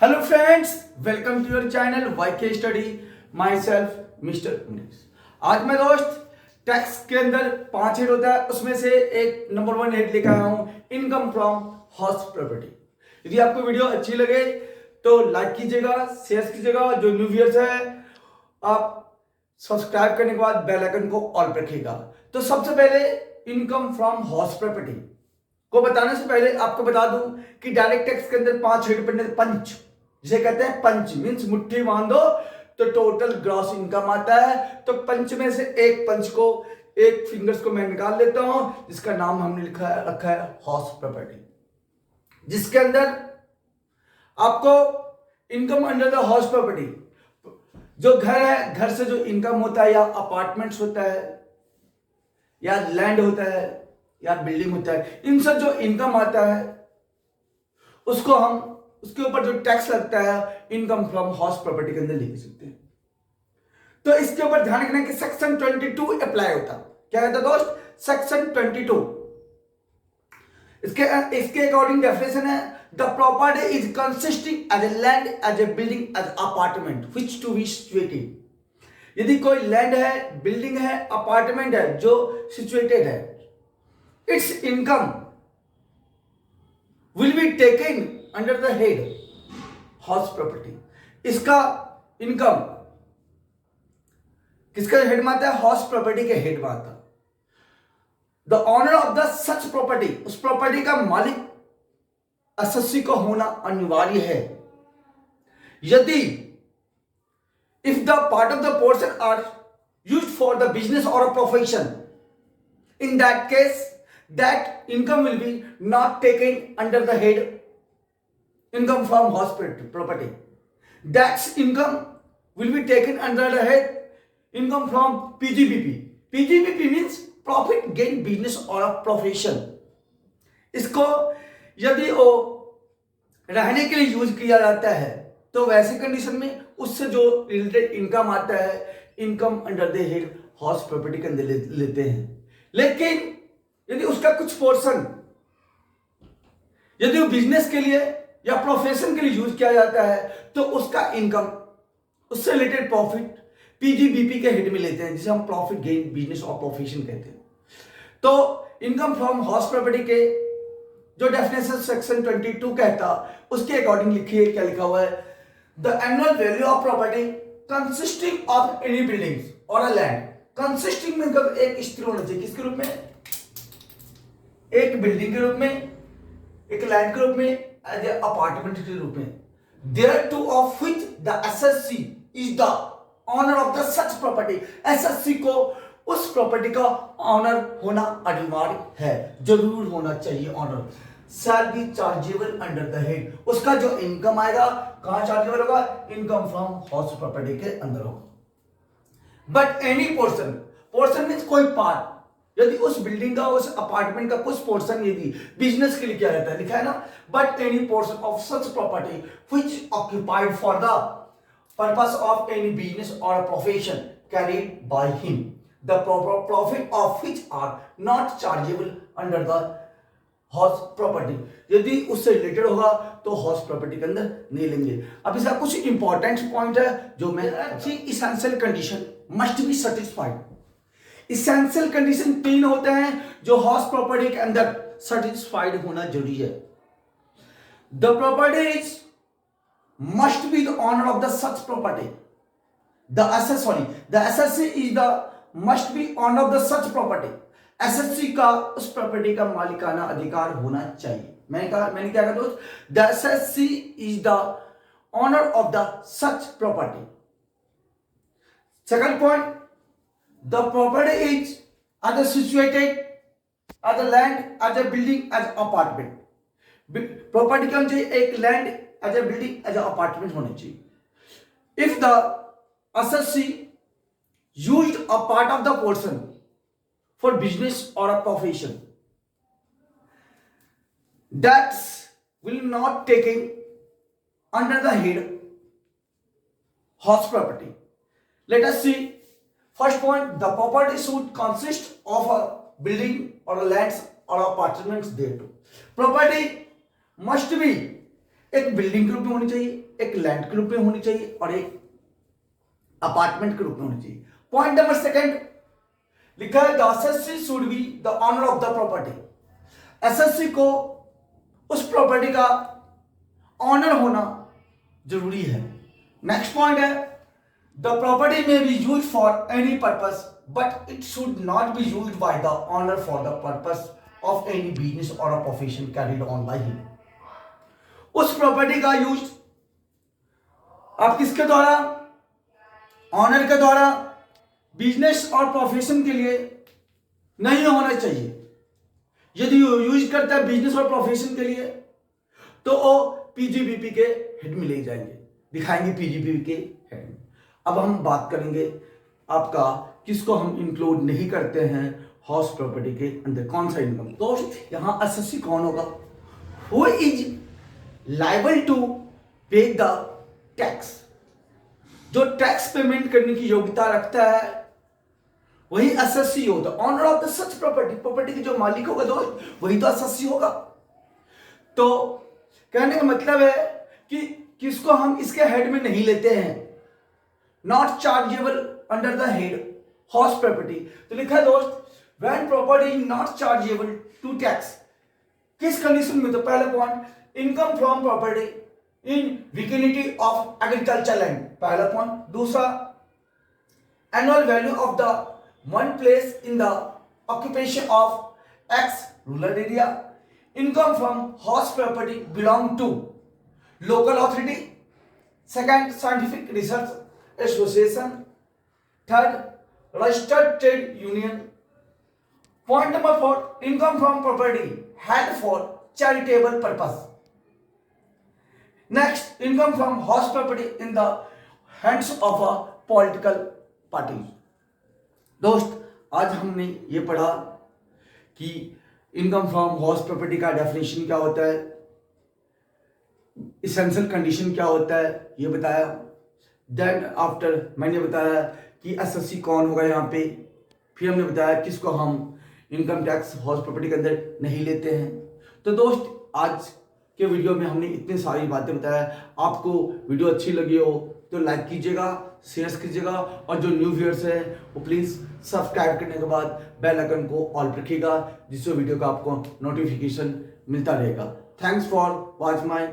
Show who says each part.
Speaker 1: Hello friends, welcome to your channel YK study. Myself mister Umesh. आज मैं दोस्त tax के अंदर 5 हेड होता है, उसमें से एक नंबर 1 हेड लेकर आया हूं, इनकम फ्रॉम हाउस प्रॉपर्टी। यदि आपको वीडियो अच्छी लगे तो लाइक कीजिएगा, शेयर कीजिएगा। जो न्यू व्यूअर्स है, आप सब्सक्राइब करने के बाद बेल आइकन को ऑल पर रखिएगा। तो सबसे पहले इनकम फ्रॉम हाउस प्रॉपर्टी को बताने से पहले आपको बता दूं कि डायरेक्ट टैक्स के अंदर 5 हेड पड़ने, पंच जिसे कहते हैं, पंच मीन्स मुट्ठी बांधो तो टोटल ग्रॉस इनकम आता है। तो पंच में से एक पंच को, एक फिंगर्स को मैं निकाल लेता हूं, जिसका नाम हमने रखा है हाउस प्रॉपर्टी, जिसके अंदर आपको income under the house property, जो घर है, घर से जो इनकम होता है, या अपार्टमेंट्स होता है, या लैंड होता है, या बिल्डिंग होता है, इन सब जो इनकम आता है उसको हम, उसके ऊपर जो टैक्स लगता है, इनकम फ्रॉम हाउस प्रॉपर्टी के अंदर लिख सकते हैं। तो इसके ऊपर ध्यान रखना कि सेक्शन 22 अप्लाई होता है। क्या कहता है दोस्त? सेक्शन 22। इसके अकॉर्डिंग डेफिनेशन है, the property is consisting as a land, as a building, as apartment which to be situated. यदि कोई लैंड है, बिल्डिंग है, अपार्टमेंट है जो सिचुएटेड है, its income will be taken under the head house property। इसका income किसका head में आता है? हाउस प्रॉपर्टी के हेड में आता है। The owner of the such property, उस प्रॉपर्टी का मालिक एसएससी को होना अनिवार्य है। यदि if the part of the portion are used for the business or a profession, in that case that income will be not taken under the head income from house property. That income will be taken under the head income from PGBP. PGBP means profit gain business or a profession। इसको यदि वो रहने के लिए use किया जाता है तो वैसे कंडीशन में उससे जो रिलेटेड इनकम आता है, income under the head house property के अंदर लेते हैं। लेकिन यदि उसका कुछ पोर्शन यदि वो बिजनेस के लिए या प्रोफेशन के लिए यूज किया जाता है तो उसका इनकम, उससे रिलेटेड प्रॉफिट पीजीबीपी के हेड में लेते हैं, जिसे हम profit gain business or profession कहते हैं। तो इनकम फ्रॉम हाउस प्रॉपर्टी के जो डेफिनेशन सेक्शन 22 कहता, उसके अकॉर्डिंग लिखिए क्या लिखा हुआ है, the annual value of property consisting of any buildings और अ लैंड। कंसिस्टिंग में मतलब एक स्थिर होना चाहिए, किसके रूप में? एक बिल्डिंग के रूप में, एक लैंड के रूप में, एज ए अपार्टमेंट के रूप में। There two of which the SSC is the owner of the such property. SSC को उस प्रॉपर्टी का ऑनर होना अनिवार्य है, जरूर होना चाहिए owner. Shall be chargeable under the head, उसका जो इनकम आएगा कहां चार्जेबल होगा? इनकम फ्रॉम हाउस प्रॉपर्टी के अंदर होगा। But any portion, portion means कोई पार्ट, यदि उस बिल्डिंग का, उस अपार्टमेंट का कुछ पोर्शन यदि बिजनेस के लिए किया जाता है, लिखा है ना, but any portion of such property which occupied for the purpose of any business or profession carried by him, the profit of which are not chargeable under the house property. यदि उससे रिलेटेड होगा तो house property के अंदर नहीं लेंगे। अब इसका कुछ इंपॉर्टेंट पॉइंट है जो मैं अच्छी essential condition must be satisfied. Essential condition 3 होते हैं जो हाउस प्रॉपर्टी के अंदर सेटिस्फाइड होना जरूरी है। The property is must be the owner of the such property. The SSC is the must be owner of the such property. SSC का उस प्रॉपर्टी का मालिकाना अधिकार होना चाहिए। मैंने क्या कहा दोस्त? The SSC is the owner of the such property. Second point, the property is either situated as a land, as a building, as apartment. Property क्या होना चाहिए? एक land, as a building, as a apartment होना चाहिए। If the assessee used a part of the portion for business or a profession, that will not taken under the head house property. Let us see. First point, the property should consist of a building or a lands or apartments thereto. Property must be एक building के रूप में होनी चाहिए, एक land के रूप में होनी चाहिए और एक अपार्टमेंट के रूप में होनी चाहिए। पॉइंट नंबर सेकंड लिखा है the SSC should be the owner of the property. SSC को उस प्रॉपर्टी का ऑनर होना जरूरी है। नेक्स्ट पॉइंट है the property may be use for any purpose but it should not be use by the owner for the purpose of any business or a profession carried on by him. उस property का use आप किसके द्वारा, honour के द्वारा business or profession के लिए नहीं होना चाहिए। यदि यूज करता है बिजनेस और प्रोफेशन के लिए तो वो पीजीबीपी के हेड में ले जाएंगे, दिखाएंगे पीजीबीपी के हेड में। अब हम बात करेंगे आपका किसको हम इंक्लूड नहीं करते हैं हाउस प्रॉपर्टी के अंदर, कौन सा इनकम। दोस्त यहां एसएससी कौन होगा, who is liable to pay the tax, जो टैक्स पेमेंट करने की योग्यता रखता है वही एसएससी होता है। Owner of the such property, property के जो मालिक होगा दोस्त वही तो एसएससी होगा। तो कहने का मतलब है कि किसको हम इसके हेड में नहीं लेते हैं, not chargeable under the head house property. तो लिखा है दोस्त when property is not chargeable to tax, किस कंडीशन में, तो पहला point income from property in vicinity of agriculture land, पहला पॉइंट। दूसरा annual value of the one place in the occupation of ex rural area, income from house property belong to local authority, second scientific research association, third registered trade union. Point number 4 income from property held for charitable purpose. Next income from house property in the hands of a political party. दोस्त आज हमने ये पढ़ा कि income from house property का definition क्या होता है, इसेंशियल कंडीशन क्या होता है ये बताया। देन आफ्टर मैंने बताया कि एसएससी कौन होगा यहाँ पे, फिर हमने बताया किसको हम इनकम टैक्स हाउस प्रॉपर्टी के अंदर नहीं लेते हैं। तो दोस्त आज के वीडियो में हमने इतनी सारी बातें बताया। आपको वीडियो अच्छी लगी हो तो लाइक कीजिएगा, शेयर कीजिएगा और जो न्यू व्यूअर्स हैं वो प्लीज़ सब्सक्राइब करने के बाद बेल आइकन को ऑल रखिएगा जिससे वीडियो का आपको नोटिफिकेशन मिलता रहेगा। Thanks for watch my